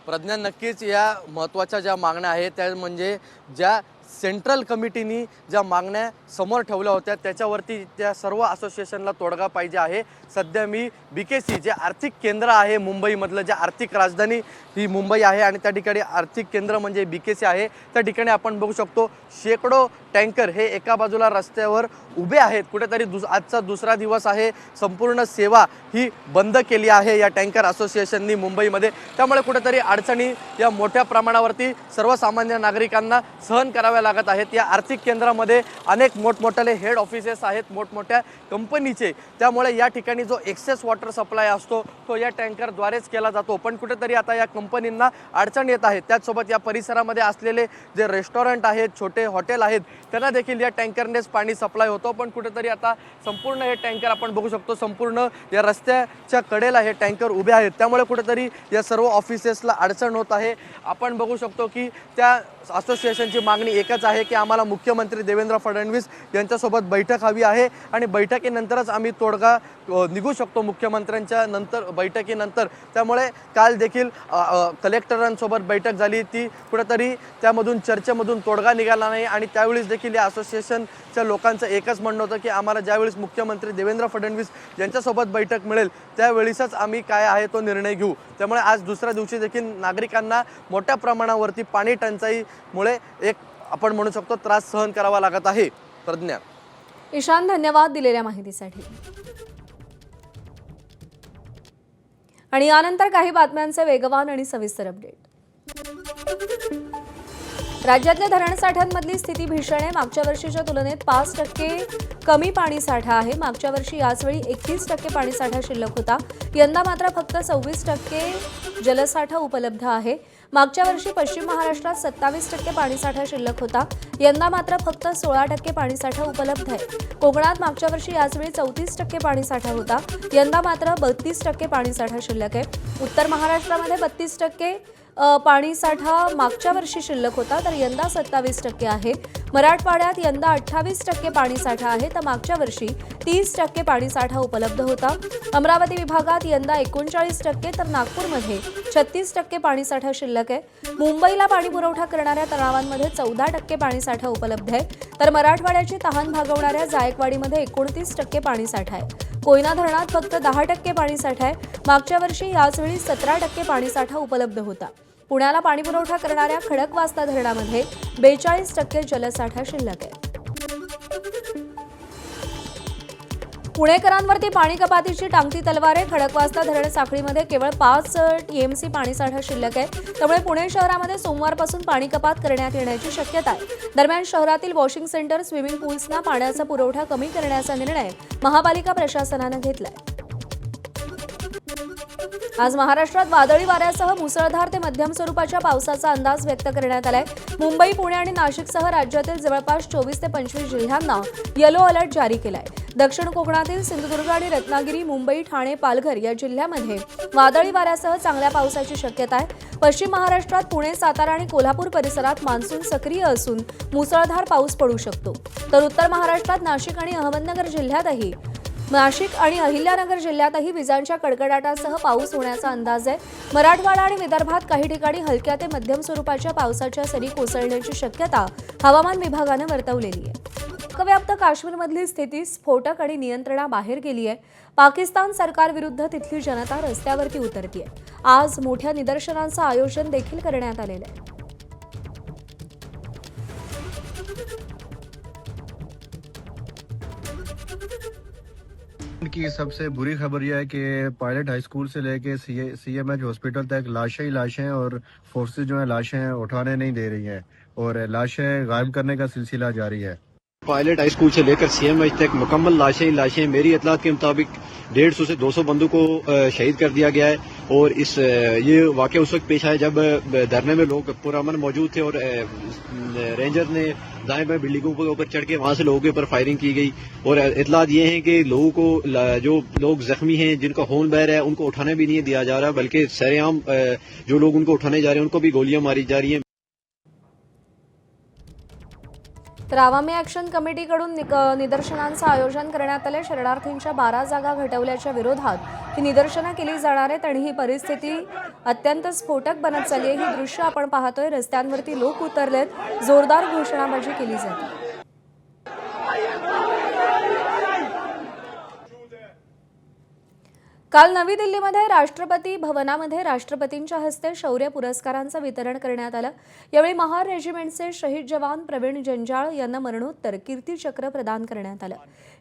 प्रज्ञा, नक्कीच या महत्त्वाच्या ज्या मागण्या आहेत त्या म्हणजे ज्या सेंट्रल कमिटीनी ज्या मागण्या समोर ठेवल्या होत्या त्याच्यावरती त्या सर्व असोसिएशनला तोडगा पाहिजे आहे. सध्या मी BKC जे आर्थिक केंद्र आहे मुंबईमधलं, जे आर्थिक राजधानी ही मुंबई आहे आणि त्या ठिकाणी आर्थिक केंद्र म्हणजे BKC आहे. त्या ठिकाणी आपण बघू शकतो शेकडो टँकर हे एका बाजूला रस्त्यावर उभे आहेत. कुठेतरी आजचा दुसरा दिवस आहे, संपूर्ण सेवा ही बंद केली आहे या टँकर असोसिएशननी मुंबईमध्ये. त्यामुळे कुठेतरी अडचणी या मोठ्या प्रमाणावरती सर्वसामान्य नागरिकांना सहन कराव्या लागत आहेत. या आर्थिक केंद्रामध्ये अनेक मोठमोठे हेड ऑफिसेस आहेत मोठमोठ्या कंपनीचे. त्यामुळे या ठिकाणी जो एक्सेस वॉटर सप्लाय असतो तो या टँकरद्वारेच केला जातो. पण कुठेतरी आता या कंपनींना अडचण येत आहे. त्याचसोबत या परिसरामध्ये असलेले जे रेस्टॉरंट आहेत, छोटे हॉटेल आहेत, त्यांना देखील या टँकरनेच पाणी सप्लाय होतो. पण कुठेतरी आता संपूर्ण हे टँकर आपण बघू शकतो संपूर्ण या रस्त्याच्या कडेला हे टँकर उभे आहेत. त्यामुळे कुठेतरी या सर्व ऑफिसेसला अडचण होत आहे. आपण बघू शकतो की त्या असोसिएशनची मागणी एकच आहे की आम्हाला मुख्यमंत्री देवेंद्र फडणवीस यांच्यासोबत बैठक हवी आहे आणि बैठकीनंतरच आम्ही तोडगा निघू शकतो मुख्यमंत्र्यांच्या बैठकीनंतर. त्यामुळे काल देखील कलेक्टरांसोबत बैठक झाली, ती कुठेतरी त्यामधून चर्चेमधून तोडगा निघाला नाही. आणि त्यावेळेस देखील या असोसिएशनच्या लोकांचं एकच म्हणणं होतं की आम्हाला ज्यावेळेस मुख्यमंत्री देवेंद्र फडणवीस यांच्यासोबत बैठक मिळेल त्यावेळेसच आम्ही काय आहे तो निर्णय घेऊ. त्यामुळे आज दुसऱ्या दिवशी देखील नागरिकांना मोठ्या प्रमाणावरती पाणी टंचाईमुळे एक आपण म्हणू शकतो त्रास सहन करावा लागत आहे. प्रज्ञा. ईशान, धन्यवाद दिलेल्या माहितीसाठी. आणि यानंतर काही बातम्यांचे वेगवान आणि सविस्तर अपडेट. राज्यातल्या धरणसाठ्यांमधली स्थिती भीषण आहे. मागच्या वर्षीच्या तुलनेत 5% कमी पाणीसाठा आहे. मागच्या वर्षी याचवेळी 31% पाणीसाठा शिल्लक होता. यंदा मात्र फक्त 26% जलसाठा उपलब्ध आहे. मागच्या वर्षी पश्चिम महाराष्ट्रात 27% पाणीसाठा शिल्लक होता. यंदा मात्र फक्त 16% पाणीसाठा उपलब्ध आहे. कोकणात मागच्या वर्षी याचवेळी 34% पाणीसाठा होता. यंदा मात्र 32% पाणीसाठा शिल्लक आहे. उत्तर महाराष्ट्रामध्ये 32%, पाणीसाठा मागच्या वर्षी शिल्लक होता तर यंदा 27% आहे. मराठवाड्यात यंदा 28% पाणीसाठा आहे तर मागच्या वर्षी 30% पाणीसाठा उपलब्ध होता. अमरावती विभागात यंदा 39% तर नागपूरमध्ये 36% पाणीसाठा शिल्लक आहे. मुंबईला पाणी पुरवठा करणाऱ्या तलावांमध्ये 14% पाणीसाठा उपलब्ध आहे तर मराठवाड्याची तहान भागवणाऱ्या जायकवाडीमध्ये 29% पाणीसाठा आहे. कोयना धरणात फक्त 10% पाणीसाठा आहे. मागच्या वर्षी याचवेळी 17% पाणीसाठा उपलब्ध होता. पुण्याला पाणी पुरवठा करणाऱ्या खडकवासला धरणामध्ये 42% जलसाठा शिल्लक आहे. पुणेकरांवरती पाणी कपातीची टांगती तलवार आहे. खडकवासला धरण साखळीमध्ये केवळ 5 टीएमसी पाणीसाठा शिल्लक आहे. त्यामुळे पुणे शहरामध्ये सोमवारपासून पाणी कपात करण्यात येण्याची शक्यता आहे. दरम्यान शहरातील वॉशिंग सेंटर, स्विमिंग पूल्सना पाण्याचा पुरवठा कमी करण्याचा निर्णय महापालिका प्रशासनानं घेतलाय. आज महाराष्ट्रात वादळी वाऱ्यासह मुसळधार ते मध्यम स्वरूपाच्या पावसाचा अंदाज व्यक्त करण्यात आलाय. मुंबई, पुणे आणि नाशिकसह राज्यातील जवळपास 24 ते 25 जिल्ह्यांना येलो अलर्ट जारी केलाय. दक्षिण कोकणातील सिंधुदुर्ग आणि रत्नागिरी, मुंबई, ठाणे, पालघर या जिल्ह्यामध्ये वादळी वाऱ्यासह चांगल्या पावसाची शक्यता आहे. पश्चिम महाराष्ट्रात पुणे, सातारा आणि कोल्हापूर परिसरात मान्सून सक्रिय असून मुसळधार पाऊस पडू शकतो. तर उत्तर महाराष्ट्रात नाशिक आणि अहिल्यानगर जिल्ह्यातही विजांच्या कडकडाटासह पाऊस होण्याचा अंदाज आहे. मराठवाडा आणि विदर्भात काही ठिकाणी हलक्या ते मध्यम स्वरूपाच्या पावसाच्या सरी कोसळण्याची शक्यता हवामान विभागानं वर्तवलेली आहे. पाकव्याप्त काश्मीरमधली स्थिती स्फोटक आणि नियंत्रणाबाहेर गेली आहे. पाकिस्तान सरकारविरुद्ध तिथली जनता रस्त्यावरती उतरतीये. आज मोठ्या निदर्शनांचं आयोजन देखील करण्यात आलेलं आहे. की सबसे बुरी खबर यह है कि पायलट हाई स्कूल से लेके सीएमएच हॉस्पिटल तक लाशें ही लाशें और फोर्सेस जो है लाशें उठाने नहीं दे रही हैं और लाशें गायब करने का सिलसिला जारी है. पायलट हाई स्कूल से लेकर सीएमएच तक मुकम्मल लाशें ही लाशें. मेरी इतलात के मुताबिक 150 से 200 बंदूक को शहीद कर दिया गया है और ये वाकया उस वक्त पेश आया जब धरने में लोग पुरअमन मौजूद थे और रेंजर ने दाएं बाएं बिल्डिंगों के ऊपर चढ़ के वहां से लोगों के ऊपर फायरिंग की गई और इतलात ये हैं कि लोगों को जो लोग जख्मी हैं जिनका खून बह रहा है उनको उठाने भी नहीं दिया जा रहा बल्कि सरेआम जो लोग उनको उठाने जा रहे हैं उनको भी गोलियां मारी जा रही हैं. तर आवामी ॲक्शन कमिटीकडून निदर्शनांचं आयोजन करण्यात आले. शरणार्थींच्या 12 जागा घटवल्याच्या विरोधात ही निदर्शनं केली जाणार आहेत आणि ही परिस्थिती अत्यंत स्फोटक बनत चालली आहे. ही दृश्य आपण पाहतोय. रस्त्यांवरती लोक उतरलेत. जोरदार घोषणाबाजी केली जाते. काल नवी दिल्लीमध्ये राष्ट्रपती भवनामध्ये राष्ट्रपतींच्या हस्ते शौर्य पुरस्कारांचं वितरण करण्यात आलं. यावेळी महार रेजिमेंटचे शहीद जवान प्रवीण जंजाळ यांना मरणोत्तर कीर्तीचक्र प्रदान करण्यात आलं.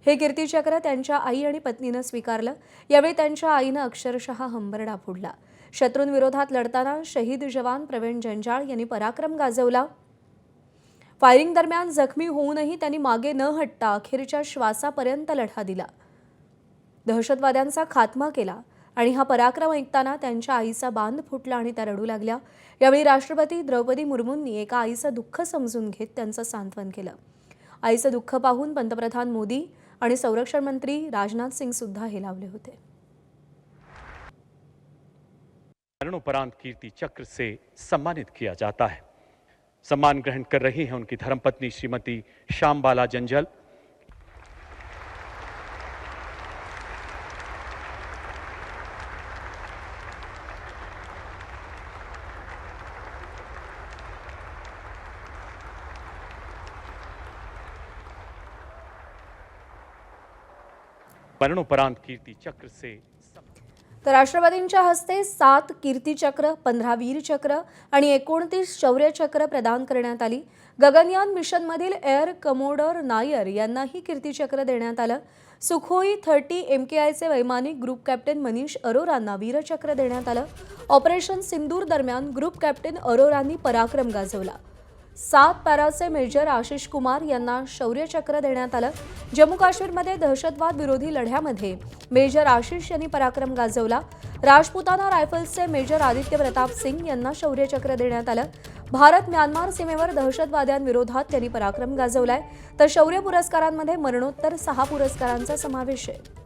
हे कीर्तीचक्र त्यांच्या आई आणि पत्नीनं स्वीकारलं. यावेळी त्यांच्या आईनं अक्षरशः हंबरडा फोडला. शत्रूंविरोधात लढताना शहीद जवान प्रवीण जंजाळ यांनी पराक्रम गाजवला. फायरिंग दरम्यान जखमी होऊनही त्यांनी मागे न हटता अखेरच्या श्वासापर्यंत लढा दिला. दहशतवाद्यांचा खात्मा केला आणि हा पराक्रम ऐकताना त्यांच्या आईचा बांध फुटला आणि त्या रडू लागल्या. यावेळी राष्ट्रपती द्रौपदी मुर्मूंनी एका आईचं दुःख समजून घेत त्यांचं सांत्वन केलं. आईचं दुःख पाहून पंतप्रधान मोदी आणि संरक्षण मंत्री राजनाथ सिंह सुद्धा हेलावले होते. मरणोपरांत कीर्ति चक्र से सम्मानित किया जाता है. सम्मान ग्रहण कर रही हैं उनकी धर्मपत्नी श्रीमती श्यामबाला जंजल. मरणोपरांत कीर्ति चक्र से तर राष्ट्रपतींच्या हस्ते 7 कीर्तीचक्र, 15 वीरचक्र आणि 29 शौर्यचक्र प्रदान करण्यात आली. गगनयान मिशनमधील एअर कमोडोर नायर यांना ही कीर्तीचक्र देण्यात आलं. सुखोई 30 MKIचे वैमानिक ग्रुप कॅप्टन मनीष अरोरांना वीरचक्र देण्यात आलं. ऑपरेशन सिंदूर दरम्यान ग्रुप कॅप्टन अरोरांनी पराक्रम गाजवला. 7 पॅराचे मेजर आशिष कुमार यांना शौर्यचक्र देण्यात आलं. जम्मू काश्मीरमध्ये दहशतवाद विरोधी लढ्यामध्ये मेजर आशिष यांनी पराक्रम गाजवला. राजपुताना रायफल्सचे मेजर आदित्य प्रताप सिंग यांना शौर्यचक्र देण्यात आलं. भारत म्यानमार सीमेवर दहशतवाद्यांविरोधात त्यांनी पराक्रम गाजवलाय. तर शौर्य पुरस्कारांमध्ये मरणोत्तर 6 पुरस्कारांचा समावेश आहे.